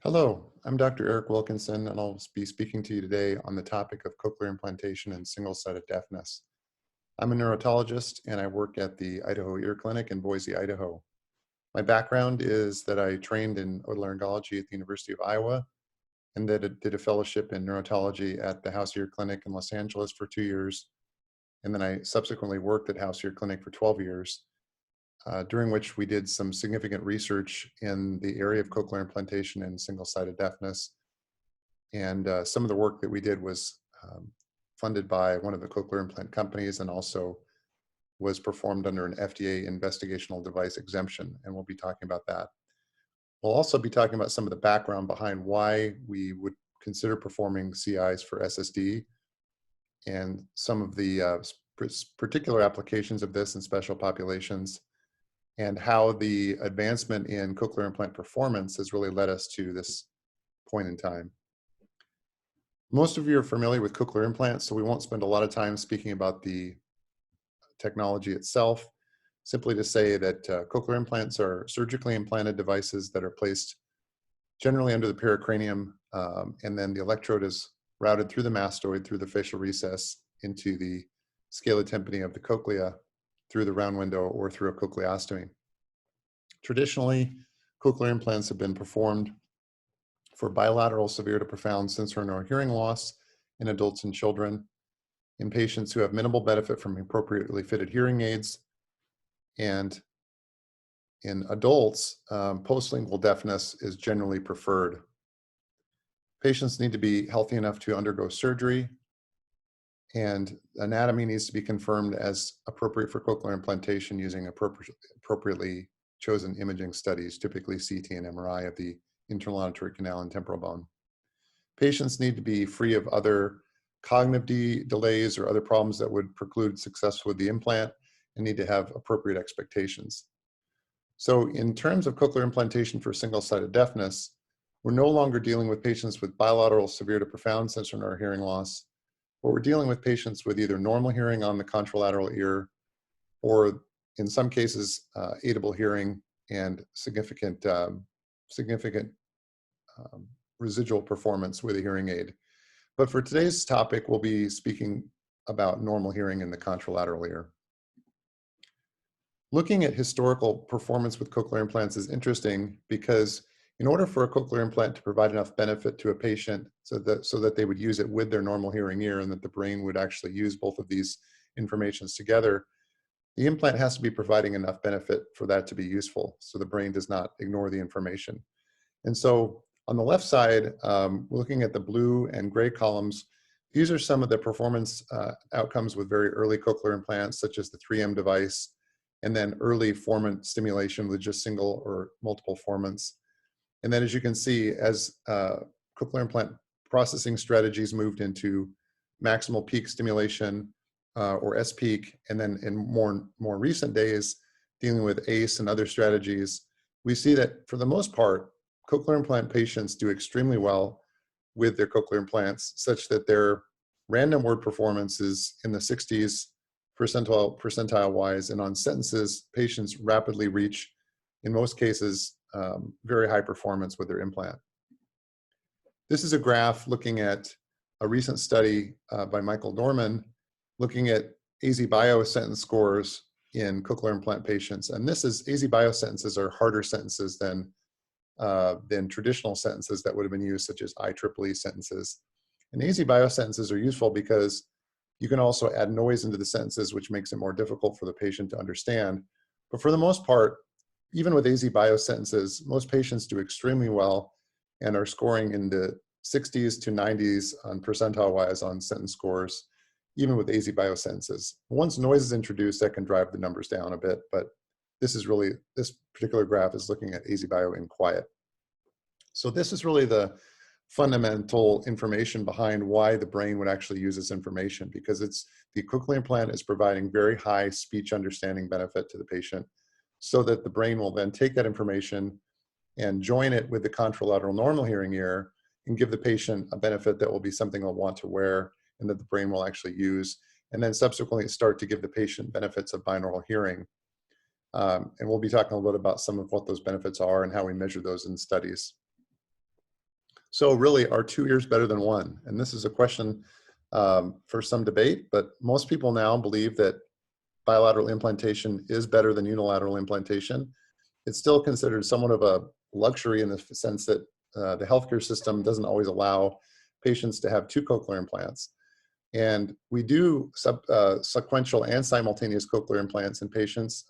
Hello, I'm Dr. Eric Wilkinson, and I'll be speaking to you today on the topic of cochlear implantation and single-sided deafness. I'm a neurotologist, and I work at the Idaho Ear Clinic in Boise, Idaho. My background is that I trained in otolaryngology at the University of Iowa, and that I did a fellowship in neurotology at the House Ear Clinic in Los Angeles for 2 years, and then I subsequently worked at House Ear Clinic for 12 years, during which we did some significant research in the area of cochlear implantation and single-sided deafness. And some of the work that we did was funded by one of the cochlear implant companies and also was performed under an FDA investigational device exemption. And we'll be talking about that. We'll also be talking about some of the background behind why we would consider performing CIs for SSD and some of the particular applications of this in special populations, and how the advancement in cochlear implant performance has really led us to this point in time. Most of you are familiar with cochlear implants, so we won't spend a lot of time speaking about the technology itself. Simply to say that cochlear implants are surgically implanted devices that are placed generally under the pericranium, and then the electrode is routed through the mastoid, through the facial recess, into the scala tympani of the cochlea, through the round window, or through a cochleostomy. Traditionally, cochlear implants have been performed for bilateral severe to profound sensorineural hearing loss in adults and children, in patients who have minimal benefit from appropriately fitted hearing aids, and in adults, postlingual deafness is generally preferred. Patients need to be healthy enough to undergo surgery, and anatomy needs to be confirmed as appropriate for cochlear implantation using appropriately chosen imaging studies, typically CT and MRI of the internal auditory canal and temporal bone. Patients need to be free of other cognitive delays or other problems that would preclude success with the implant, and need to have appropriate expectations. So in terms of cochlear implantation for single-sided deafness, we're no longer dealing with patients with bilateral severe to profound sensorineural hearing loss, but we're dealing with patients with either normal hearing on the contralateral ear, or in some cases, audible hearing and significant residual performance with a hearing aid. But for today's topic, we'll be speaking about normal hearing in the contralateral ear. Looking at historical performance with cochlear implants is interesting because in order for a cochlear implant to provide enough benefit to a patient so that they would use it with their normal hearing ear and that the brain would actually use both of these informations together, the implant has to be providing enough benefit for that to be useful, so the brain does not ignore the information. And so on the left side, looking at the blue and gray columns, these are some of the performance outcomes with very early cochlear implants, such as the 3M device, and then early formant stimulation with just single or multiple formants. And then as you can see, as cochlear implant processing strategies moved into maximal peak stimulation, or S-peak, and then in more recent days, dealing with ACE and other strategies, we see that for the most part, cochlear implant patients do extremely well with their cochlear implants, such that their random word performance is in the 60s percentile wise, and on sentences, patients rapidly reach, in most cases, very high performance with their implant. This is a graph looking at a recent study by Michael Dorman, looking at AZ Bio sentence scores in cochlear implant patients. And this is, AZ Bio sentences are harder sentences than traditional sentences that would have been used, such as IEEE sentences. And AZ Bio sentences are useful because you can also add noise into the sentences, which makes it more difficult for the patient to understand. But for the most part, even with AZ Bio sentences, most patients do extremely well and are scoring in the 60s to 90s on percentile-wise on sentence scores, even with AZ Bio sentences. Once noise is introduced, that can drive the numbers down a bit, but this particular graph is looking at AZ Bio in quiet. So this is really the fundamental information behind why the brain would actually use this information, because the cochlear implant is providing very high speech understanding benefit to the patient, so that the brain will then take that information and join it with the contralateral normal hearing ear and give the patient a benefit that will be something they'll want to wear and that the brain will actually use, and then subsequently start to give the patient benefits of binaural hearing. And we'll be talking a little bit about some of what those benefits are and how we measure those in studies. So really, are two ears better than one? And this is a question for some debate, but most people now believe that bilateral implantation is better than unilateral implantation. It's still considered somewhat of a luxury in the sense that the healthcare system doesn't always allow patients to have two cochlear implants. And we do sequential and simultaneous cochlear implants in patients,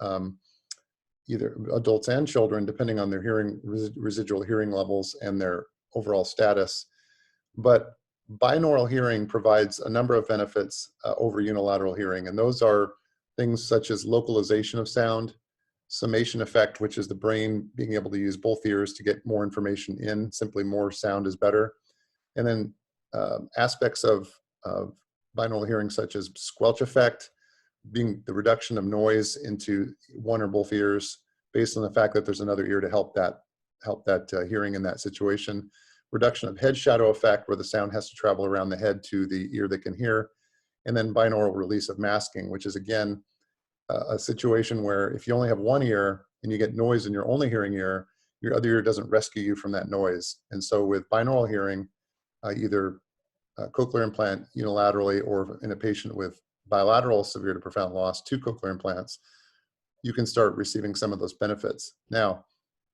either adults and children, depending on their hearing, residual hearing levels and their overall status. But binaural hearing provides a number of benefits over unilateral hearing, and those are things such as localization of sound, summation effect, which is the brain being able to use both ears to get more information in. Simply more sound is better. And then aspects of binaural hearing such as squelch effect, being the reduction of noise into one or both ears based on the fact that there's another ear to help that hearing in that situation. Reduction of head shadow effect, where the sound has to travel around the head to the ear that can hear. And then binaural release of masking, which is again a situation where if you only have one ear and you get noise in your only hearing ear, your other ear doesn't rescue you from that noise. And so with binaural hearing, either cochlear implant unilaterally or in a patient with bilateral severe to profound loss, two cochlear implants, you can start receiving some of those benefits. Now,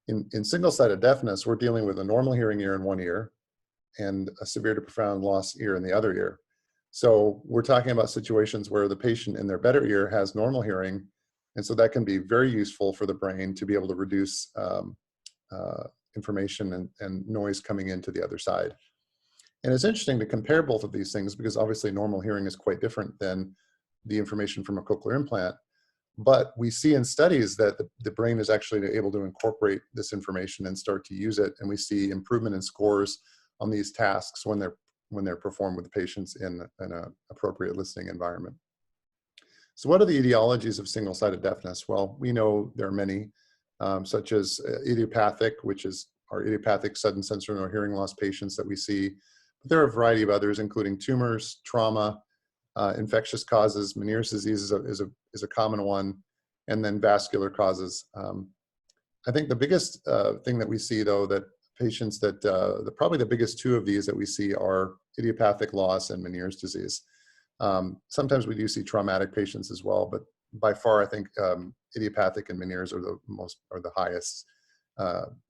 in single-sided deafness, we're dealing with a normal hearing ear in one ear and a severe to profound loss ear in the other ear. So we're talking about situations where the patient in their better ear has normal hearing, and so that can be very useful for the brain to be able to reduce information and noise coming into the other side. And it's interesting to compare both of these things because obviously normal hearing is quite different than the information from a cochlear implant. But we see in studies that the brain is actually able to incorporate this information and start to use it. And we see improvement in scores on these tasks when they're performed with patients in an appropriate listening environment. So what are the etiologies of single-sided deafness? Well, we know there are many, such as idiopathic, which is our idiopathic sudden sensory or hearing loss patients that we see. But there are a variety of others, including tumors, trauma, infectious causes. Meniere's disease is a common one, and then vascular causes. I think the biggest thing that we see, though, that patients that probably the biggest two of these that we see are idiopathic loss and Meniere's disease. Sometimes we do see traumatic patients as well, but by far, I think idiopathic and Meniere's are the highest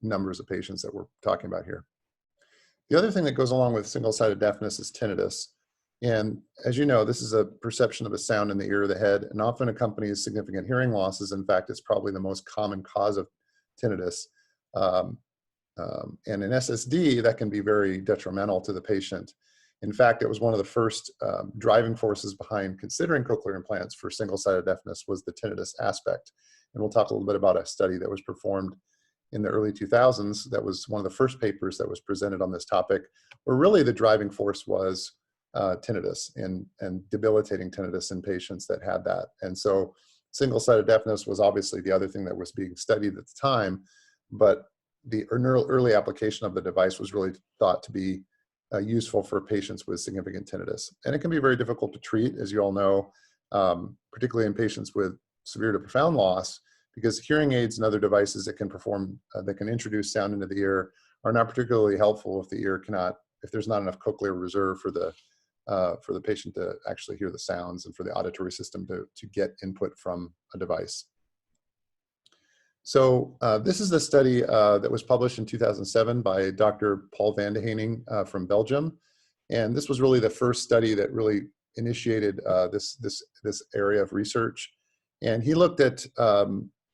numbers of patients that we're talking about here. The other thing that goes along with single-sided deafness is tinnitus. And as you know, this is a perception of a sound in the ear or the head, and often accompanies significant hearing losses. In fact, it's probably the most common cause of tinnitus. And in SSD, that can be very detrimental to the patient. In fact, it was one of the first driving forces behind considering cochlear implants for single-sided deafness was the tinnitus aspect. And we'll talk a little bit about a study that was performed in the early 2000s. That was one of the first papers that was presented on this topic, where really the driving force was tinnitus and debilitating tinnitus in patients that had that. And so single-sided deafness was obviously the other thing that was being studied at the time, but the early application of the device was really thought to be useful for patients with significant tinnitus. And it can be very difficult to treat, as you all know, particularly in patients with severe to profound loss, because hearing aids and other devices that can that can introduce sound into the ear are not particularly helpful if there's not enough cochlear reserve for the patient to actually hear the sounds and for the auditory system to get input from a device. So this is the study that was published in 2007 by Dr. Paul van de Heuning from Belgium. And this was really the first study that really initiated this area of research. And he looked at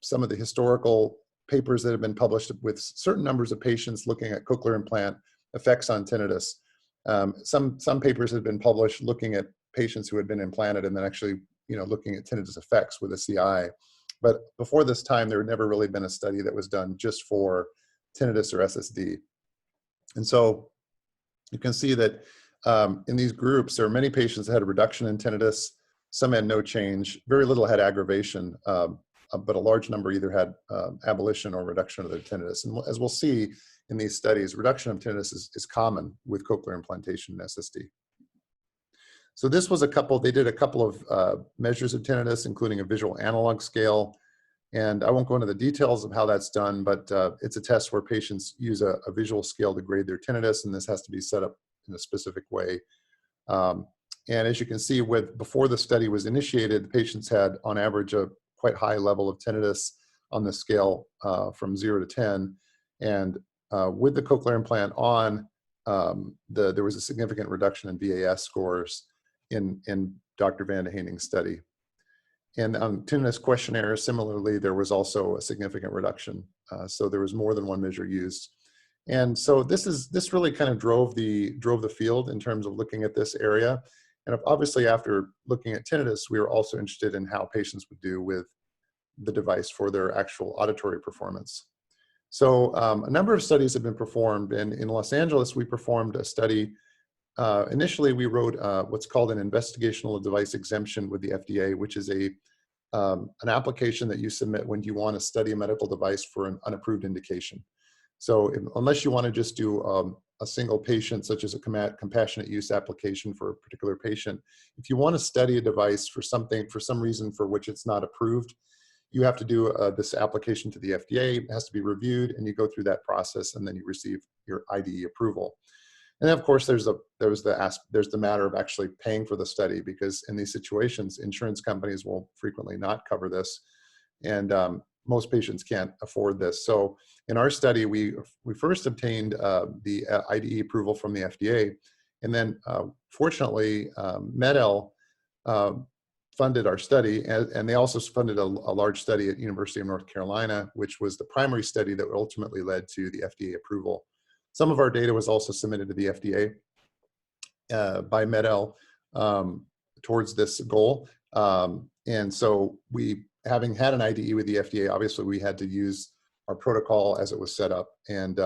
some of the historical papers that have been published with certain numbers of patients looking at cochlear implant effects on tinnitus. Some papers had been published looking at patients who had been implanted and then actually, looking at tinnitus effects with a CI. But before this time, there had never really been a study that was done just for tinnitus or SSD. And so you can see that in these groups, there are many patients that had a reduction in tinnitus. Some had no change. Very little had aggravation, but a large number either had abolition or reduction of their tinnitus. And as we'll see in these studies, reduction of tinnitus is common with cochlear implantation and SSD. So this was they did a couple of measures of tinnitus, including a visual analog scale, And I won't go into the details of how that's done, but it's a test where patients use a visual scale to grade their tinnitus, and this has to be set up in a specific way. Um, and as you can see, before the study was initiated, the patients had on average a quite high level of tinnitus on the scale from 0 to 10. And with the cochlear implant on, there was a significant reduction in VAS scores in Dr. Van de Heening's study. And on tinnitus questionnaire, similarly, there was also a significant reduction. So there was more than one measure used. And so this really kind of drove the field in terms of looking at this area. And obviously, after looking at tinnitus, we were also interested in how patients would do with the device for their actual auditory performance. So a number of studies have been performed, and in Los Angeles, we performed a study. Initially, we wrote what's called an investigational device exemption with the FDA, which is an application that you submit when you want to study a medical device for an unapproved indication. So unless you want to just do a single patient, such as a compassionate use application for a particular patient, if you want to study a device for some reason for which it's not approved, you have to do this application to the FDA. It has to be reviewed, and you go through that process, and then you receive your IDE approval. And then, of course, there's the matter of actually paying for the study, because in these situations, insurance companies will frequently not cover this, and most patients can't afford this. So in our study, we first obtained the IDE approval from the FDA, and then fortunately, MED-EL funded our study, and they also funded a large study at University of North Carolina, which was the primary study that ultimately led to the FDA approval. Some of our data was also submitted to the FDA by MED-EL towards this goal. And so having had an IDE with the FDA, obviously we had to use our protocol as it was set up. And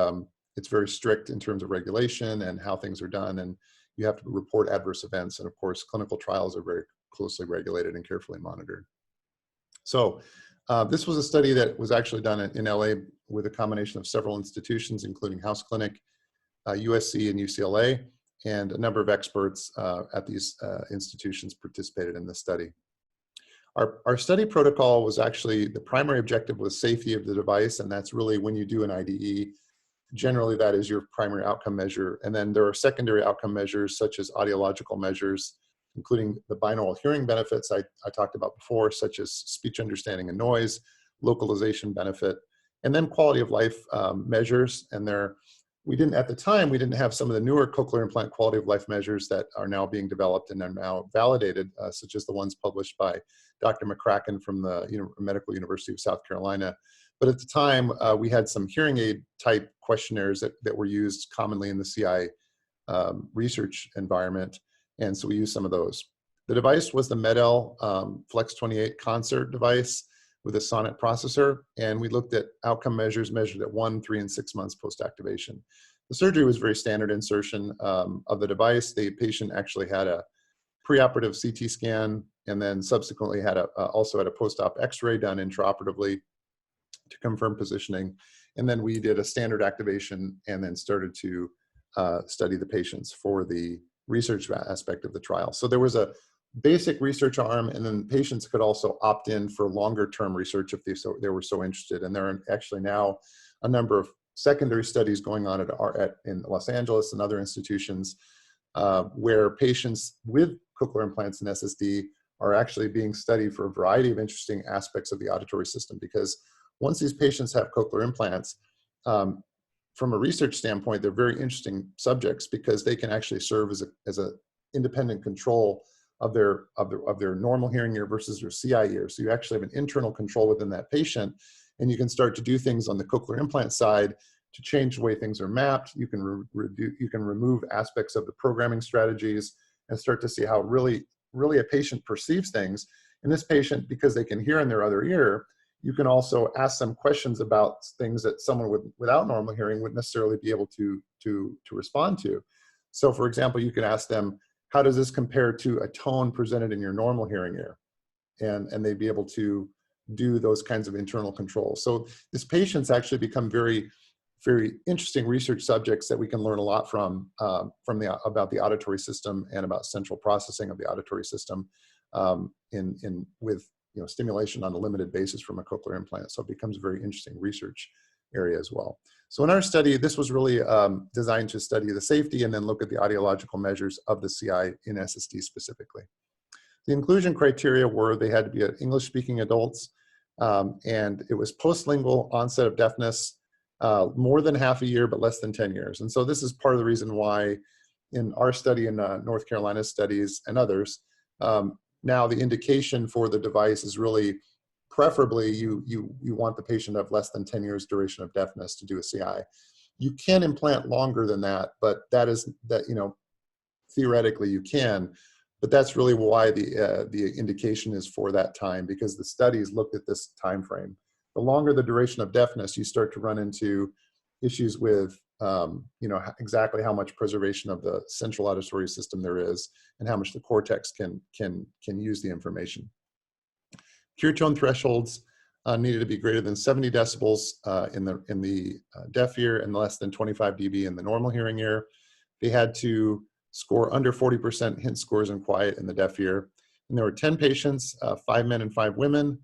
it's very strict in terms of regulation and how things are done. And you have to report adverse events. And of course, clinical trials are very closely regulated and carefully monitored. So this was a study that was actually done in LA with a combination of several institutions, including House Clinic, USC, and UCLA, and a number of experts at these institutions participated in this study. Our study protocol was actually, the primary objective was safety of the device, and that's really when you do an IDE, generally that is your primary outcome measure. And then there are secondary outcome measures such as audiological measures, including the binaural hearing benefits I talked about before, such as speech understanding and noise, localization benefit, and then quality of life measures. And at the time, we didn't have some of the newer cochlear implant quality of life measures that are now being developed and are now validated, such as the ones published by Dr. McCracken from the Medical University of South Carolina. But at the time, we had some hearing aid type questionnaires that were used commonly in the CI research environment. And so we used some of those. The device was the MED-EL Flex 28 Concert device with a Sonnet processor, and we looked at outcome measures measured at 1, 3, and 6 months post-activation. The surgery was very standard insertion of the device. The patient actually had a preoperative CT scan, and then subsequently also had a post-op X-ray done intraoperatively to confirm positioning. And then we did a standard activation and then started to study the patients for the research aspect of the trial. So there was a basic research arm, and then patients could also opt in for longer term research if they were so interested. And there are actually now a number of secondary studies going on in Los Angeles and other institutions where patients with cochlear implants and SSD are actually being studied for a variety of interesting aspects of the auditory system. Because once these patients have cochlear implants, from a research standpoint, they're very interesting subjects because they can actually serve as a independent control of their normal hearing ear versus their CI ear. So you actually have an internal control within that patient, and you can start to do things on the cochlear implant side to change the way things are mapped. You can remove aspects of the programming strategies and start to see how really a patient perceives things. And this patient, because they can hear in their other ear, you can also ask them questions about things that someone without normal hearing wouldn't necessarily be able to respond to. So for example, you can ask them, how does this compare to a tone presented in your normal hearing ear? And they'd be able to do those kinds of internal controls. So these patients actually become very, very interesting research subjects that we can learn a lot from about the auditory system and about central processing of the auditory system with stimulation on a limited basis from a cochlear implant. So it becomes a very interesting research area as well. So in our study, this was really designed to study the safety and then look at the audiological measures of the CI in SSD specifically. The inclusion criteria were they had to be English-speaking adults, and it was postlingual onset of deafness, more than half a year but less than 10 years. And so this is part of the reason why in our study in North Carolina studies and others, now the indication for the device is really preferably you want the patient to have less than 10 years duration of deafness to do a CI. You can implant longer than that, but theoretically you can, but that's really why the indication is for that time, because the studies looked at this time frame. The longer the duration of deafness, you start to run into issues with exactly how much preservation of the central auditory system there is and how much the cortex can use the information. Cure tone thresholds needed to be greater than 70 decibels in the deaf ear and less than 25 dB in the normal hearing ear. They had to score under 40% hint scores in quiet in the deaf ear. And there were 10 patients, 5 men and 5 women.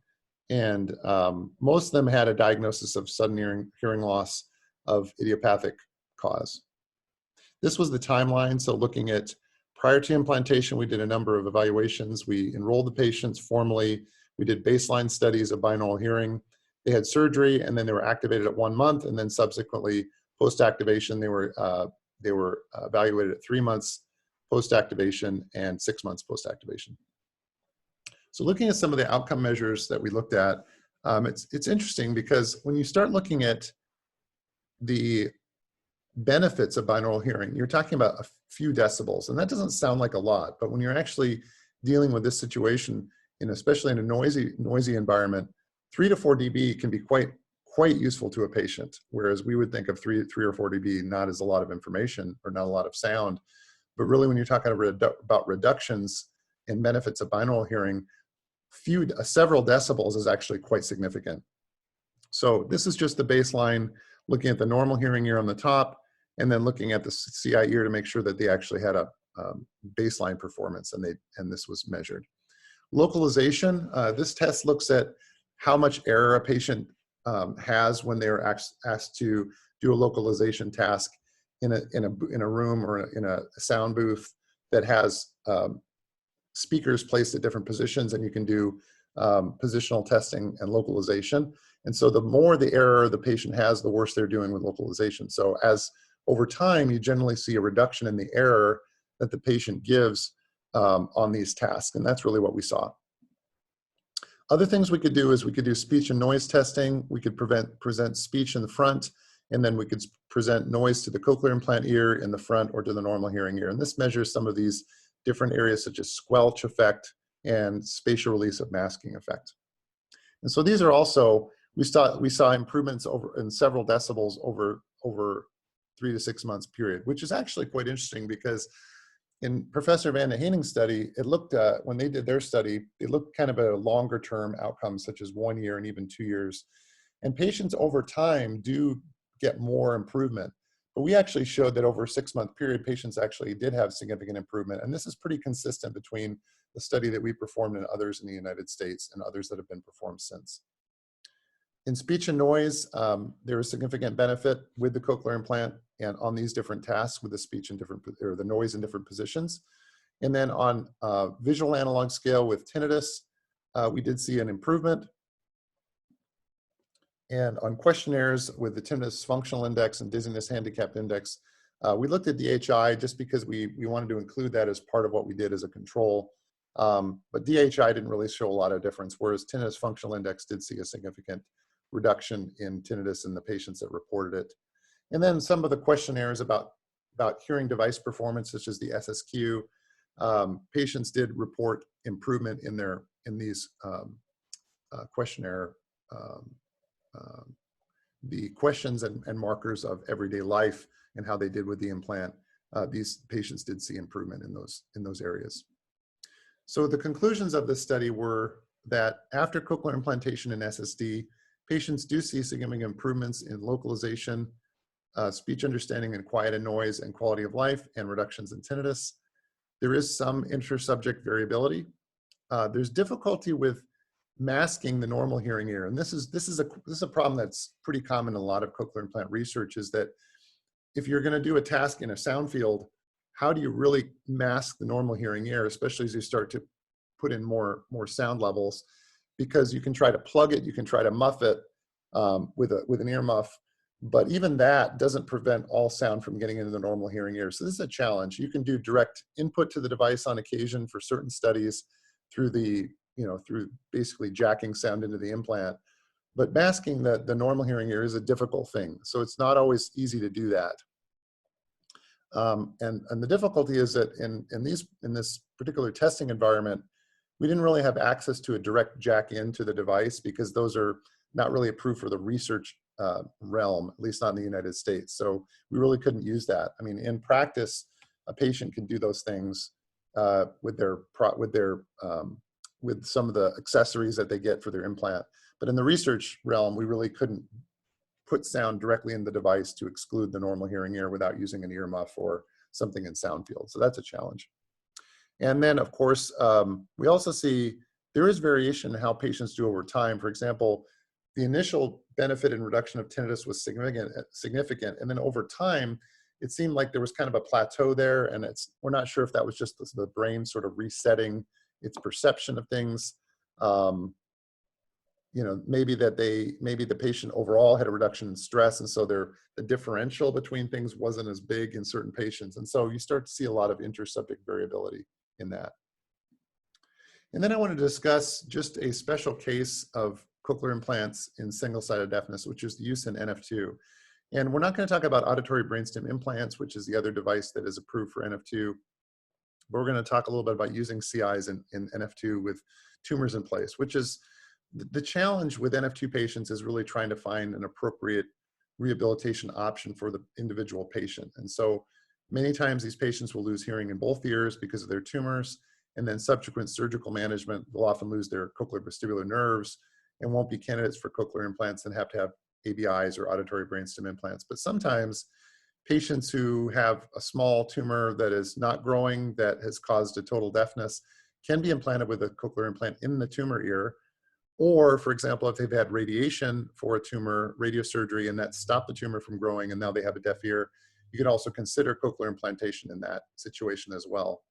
And most of them had a diagnosis of sudden hearing loss of idiopathic cause. This was the timeline. So looking at prior to implantation, we did a number of evaluations. We enrolled the patients formally. We did baseline studies of binaural hearing. They had surgery, and then they were activated at 1 month, and then subsequently post-activation, they were evaluated at 3 months post-activation and 6 months post-activation. So looking at some of the outcome measures that we looked at, it's interesting because when you start looking at the benefits of binaural hearing, you're talking about a few decibels, and that doesn't sound like a lot, but when you're actually dealing with this situation, especially in a noisy environment, 3 to 4 dB can be quite useful to a patient, whereas we would think of 3 or 4 dB not as a lot of information or not a lot of sound. But really, when you're talking about reductions in benefits of binaural hearing, several decibels is actually quite significant. So this is just the baseline, looking at the normal hearing ear on the top, and then looking at the CI ear to make sure that they actually had a baseline performance, and this was measured. Localization, this test looks at how much error a patient has when they're asked to do a localization task in a room or in a sound booth that has speakers placed at different positions, and you can do positional testing and localization. And so the more the error the patient has, the worse they're doing with localization. So as over time, you generally see a reduction in the error that the patient gives on these tasks, and that's really what we saw. Other things we could do is we could do speech and noise testing. We could present speech in the front, and then we could present noise to the cochlear implant ear in the front or to the normal hearing ear. And this measures some of these different areas such as squelch effect and spatial release of masking effect. And so these are also, we saw improvements in several decibels over 3 to 6 months period, which is actually quite interesting because in Professor Van de Heening's study, it looked, when they did their study, they looked kind of at a longer term outcomes such as 1 year and even 2 years. And patients over time do get more improvement. But we actually showed that over a 6-month period, patients actually did have significant improvement. And this is pretty consistent between the study that we performed and others in the United States and others that have been performed since. In speech and noise, there is significant benefit with the cochlear implant and on these different tasks with the speech in different, or the noise in different positions. And then on visual analog scale with tinnitus, we did see an improvement. And on questionnaires with the tinnitus functional index and dizziness handicap index, we looked at DHI just because we wanted to include that as part of what we did as a control. But DHI didn't really show a lot of difference, whereas tinnitus functional index did see a significant reduction in tinnitus in the patients that reported it. And then some of the questionnaires about hearing device performance, such as the SSQ, patients did report improvement in these questionnaire, the questions and markers of everyday life and how they did with the implant. These patients did see improvement in those areas. So the conclusions of this study were that after cochlear implantation in SSD, patients do see significant improvements in localization, speech understanding and quiet and noise and quality of life, and reductions in tinnitus. There is some inter-subject variability. There's difficulty with masking the normal hearing ear. And this is a problem that's pretty common in a lot of cochlear implant research, is that if you're going to do a task in a sound field, how do you really mask the normal hearing ear, especially as you start to put in more sound levels? Because you can try to plug it, you can try to muff it with an ear muff, but even that doesn't prevent all sound from getting into the normal hearing ear. So this is a challenge. You can do direct input to the device on occasion for certain studies through through basically jacking sound into the implant. But masking the normal hearing ear is a difficult thing. So it's not always easy to do that. And the difficulty is that in this particular testing environment, we didn't really have access to a direct jack into the device, because those are not really approved for the research realm, at least not in the United States. So we really couldn't use that. I mean, in practice, a patient can do those things with some of the accessories that they get for their implant. But in the research realm, we really couldn't put sound directly in the device to exclude the normal hearing ear without using an ear muff or something in sound field. So that's a challenge. And then, of course, we also see there is variation in how patients do over time. For example, the initial benefit in reduction of tinnitus was significant. And then over time, it seemed like there was kind of a plateau there. And we're not sure if that was just the brain sort of resetting its perception of things. Maybe the patient overall had a reduction in stress, and so the differential between things wasn't as big in certain patients. And so you start to see a lot of intersubject variability in that. And then I want to discuss just a special case of cochlear implants in single-sided deafness, which is the use in NF2. And we're not going to talk about auditory brainstem implants, which is the other device that is approved for NF2. But we're going to talk a little bit about using CIs in NF2 with tumors in place, which is the challenge with NF2 patients is really trying to find an appropriate rehabilitation option for the individual patient. And so many times these patients will lose hearing in both ears because of their tumors, and then subsequent surgical management will often lose their cochlear vestibular nerves and won't be candidates for cochlear implants and have to have ABIs or auditory brainstem implants. But sometimes patients who have a small tumor that is not growing, that has caused a total deafness, can be implanted with a cochlear implant in the tumor ear. Or, for example, if they've had radiation for a tumor, radiosurgery, and that stopped the tumor from growing, and now they have a deaf ear, you can also consider cochlear implantation in that situation as well.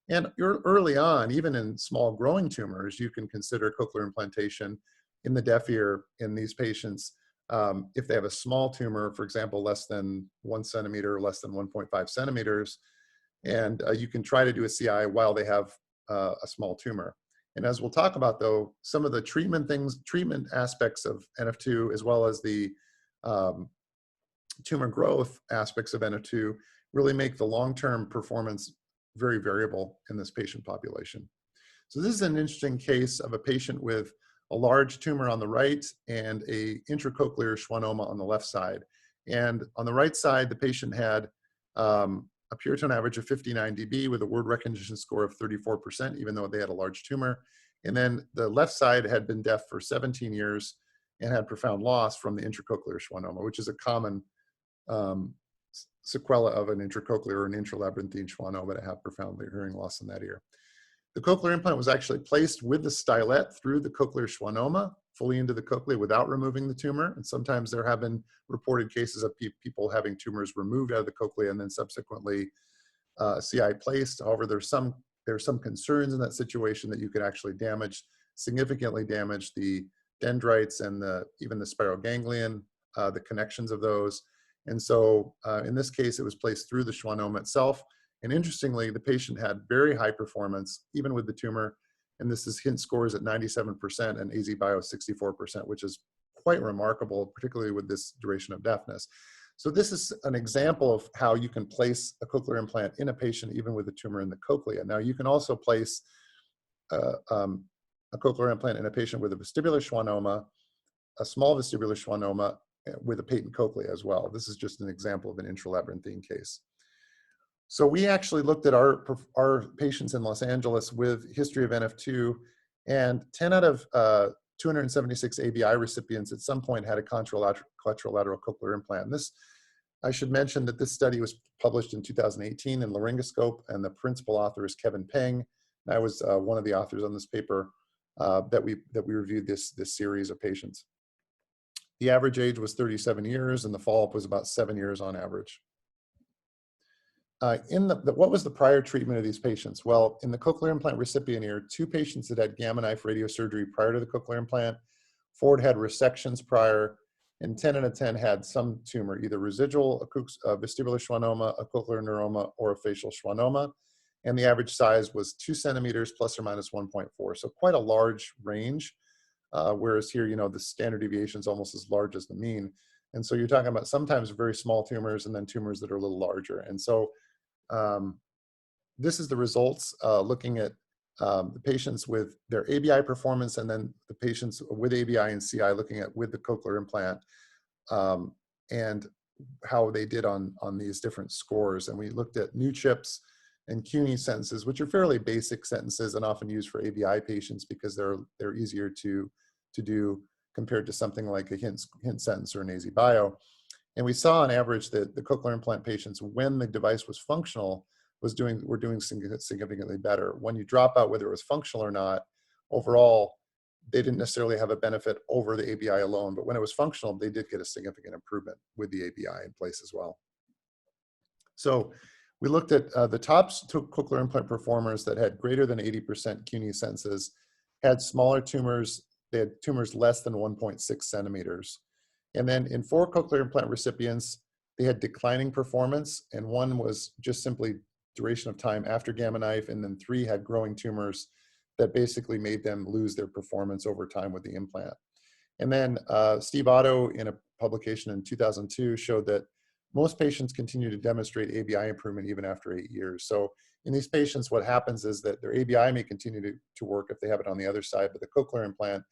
And early on, even in small growing tumors, you can consider cochlear implantation in the deaf ear in these patients. If they have a small tumor, for example, less than 1 centimeter or less than 1.5 centimeters, and you can try to do a CI while they have a small tumor. And as we'll talk about, though, some of the treatment aspects of NF2, as well as the tumor growth aspects of NF2, really make the long-term performance very variable in this patient population. So this is an interesting case of a patient with a large tumor on the right and a intracochlear schwannoma on the left side. And on the right side, the patient had a pure tone average of 59 dB with a word recognition score of 34%, even though they had a large tumor. And then the left side had been deaf for 17 years and had profound loss from the intracochlear schwannoma, which is a common sequela of an intracochlear or an intralabyrinthine schwannoma to have profound hearing loss in that ear. The cochlear implant was actually placed with the stylet through the cochlear schwannoma, fully into the cochlea without removing the tumor. And sometimes there have been reported cases of people having tumors removed out of the cochlea and then subsequently CI placed. However, there's some concerns in that situation that you could actually significantly damage the dendrites and even the spiral ganglion, the connections of those. And so in this case, it was placed through the schwannoma itself. And interestingly, the patient had very high performance, even with the tumor. And this is hint scores at 97% and AZ Bio 64%, which is quite remarkable, particularly with this duration of deafness. So this is an example of how you can place a cochlear implant in a patient, even with a tumor in the cochlea. Now, you can also place a cochlear implant in a patient with a vestibular schwannoma, a small vestibular schwannoma with a patent cochlea as well. This is just an example of an intralabyrinthine case. So we actually looked at our patients in Los Angeles with history of NF2, and 10 out of 276 ABI recipients at some point had a contralateral cochlear implant. And this, I should mention that this study was published in 2018 in Laryngoscope, and the principal author is Kevin Peng. And I was one of the authors on this paper. that we reviewed this series of patients. The average age was 37 years, and the follow-up was about 7 years on average. What was the prior treatment of these patients? Well, in the cochlear implant recipient ear, 2 patients that had gamma knife radiosurgery prior to the cochlear implant, 4 had resections prior, and 10 out of 10 had some tumor, either residual vestibular schwannoma, a cochlear neuroma, or a facial schwannoma. And the average size was 2 centimeters plus or minus 1.4. So quite a large range, whereas here, the standard deviation is almost as large as the mean. And so you're talking about sometimes very small tumors and then tumors that are a little larger. And so this is the results looking at the patients with their ABI performance, and then the patients with ABI and CI looking at with the cochlear implant, and how they did on these different scores. And we looked at new chips and CUNY sentences, which are fairly basic sentences and often used for ABI patients because they're easier to do compared to something like a hint sentence or an AZ bio. And we saw on average that the cochlear implant patients, when the device was functional, were doing significantly better. When you drop out whether it was functional or not, overall, they didn't necessarily have a benefit over the ABI alone, but when it was functional, they did get a significant improvement with the ABI in place as well. So we looked at the top cochlear implant performers that had greater than 80% CUNY sentences, had smaller tumors. They had tumors less than 1.6 centimeters. And then in 4 cochlear implant recipients, they had declining performance, and 1 was just simply duration of time after gamma knife, and then 3 had growing tumors that basically made them lose their performance over time with the implant. And then Steve Otto, in a publication in 2002, showed that most patients continue to demonstrate ABI improvement even after 8 years. So in these patients, what happens is that their ABI may continue to work if they have it on the other side, but the cochlear implant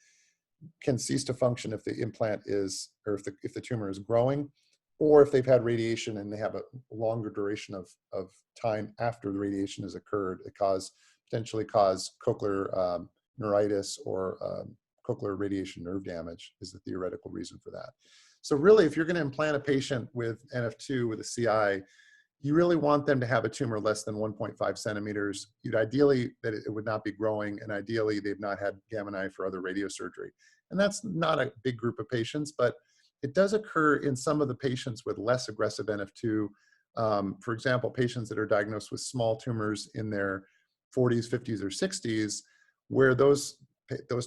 can cease to function if the implant is, or if the tumor is growing, or if they've had radiation and they have a longer duration of time after the radiation has occurred. It potentially cause cochlear neuritis or cochlear radiation nerve damage is the theoretical reason for that. So really, if you're going to implant a patient with NF2 with a CI, you really want them to have a tumor less than 1.5 centimeters. You'd ideally that it would not be growing, and ideally they've not had gamma knife or other radiosurgery. And that's not a big group of patients, but it does occur in some of the patients with less aggressive NF2. For example, patients that are diagnosed with small tumors in their 40s, 50s, or 60s, where those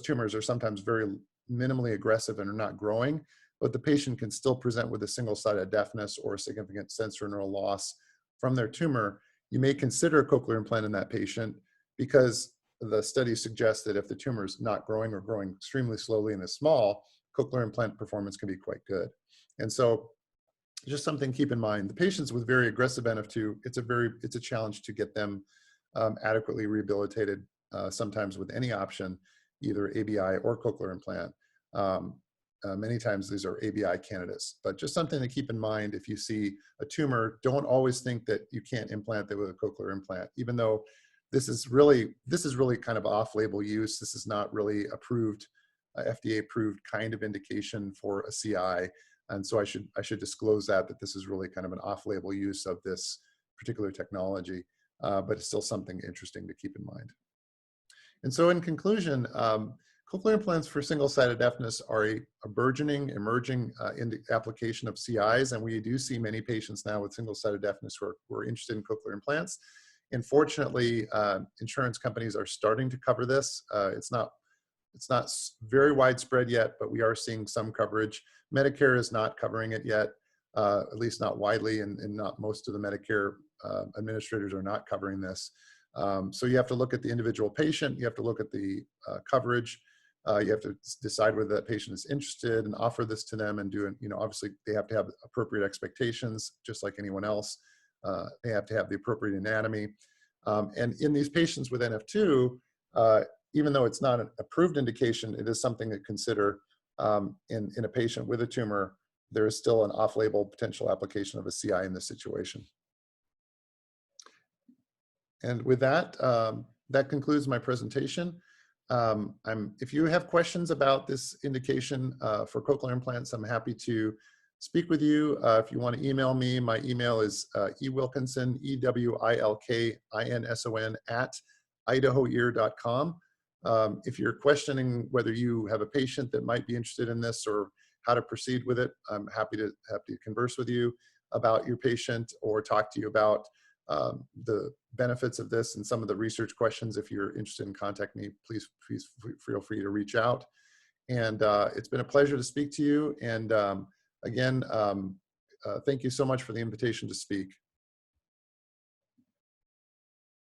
tumors are sometimes very minimally aggressive and are not growing, but the patient can still present with a single-sided deafness or a significant sensorineural loss from their tumor. You may consider a cochlear implant in that patient because the studies suggest that if the tumor is not growing or growing extremely slowly and is small, cochlear implant performance can be quite good. And so just something to keep in mind. The patients with very aggressive NF2, it's a challenge to get them adequately rehabilitated, sometimes with any option, either ABI or cochlear implant. Many times these are ABI candidates, but just something to keep in mind. If you see a tumor, don't always think that you can't implant it with a cochlear implant, even though this is really kind of off-label use. This is not really approved, FDA approved kind of indication for a CI. And so I should disclose that this is really kind of an off-label use of this particular technology, but it's still something interesting to keep in mind. And so in conclusion, cochlear implants for single-sided deafness are a burgeoning, emerging application of CIs, and we do see many patients now with single-sided deafness who are interested in cochlear implants. And fortunately, insurance companies are starting to cover this. It's not very widespread yet, but we are seeing some coverage. Medicare is not covering it yet, at least not widely, and not most of the Medicare administrators are not covering this. So you have to look at the individual patient, you have to look at the coverage, you have to decide whether that patient is interested and offer this to them and do it. Obviously they have to have appropriate expectations, just like anyone else. They have to have the appropriate anatomy. And in these patients with NF2, even though it's not an approved indication, it is something to consider in a patient with a tumor. There is still an off-label potential application of a CI in this situation. And with that, that concludes my presentation. If you have questions about this indication for cochlear implants, I'm happy to speak with you. If you want to email me, my email is ewilkinson, EWILKINSON @ idahoear.com. If you're questioning whether you have a patient that might be interested in this or how to proceed with it, I'm happy to converse with you about your patient or talk to you about the benefits of this and some of the research questions. If you're interested in contacting me, please feel free to reach out. And it's been a pleasure to speak to you. And again, thank you so much for the invitation to speak.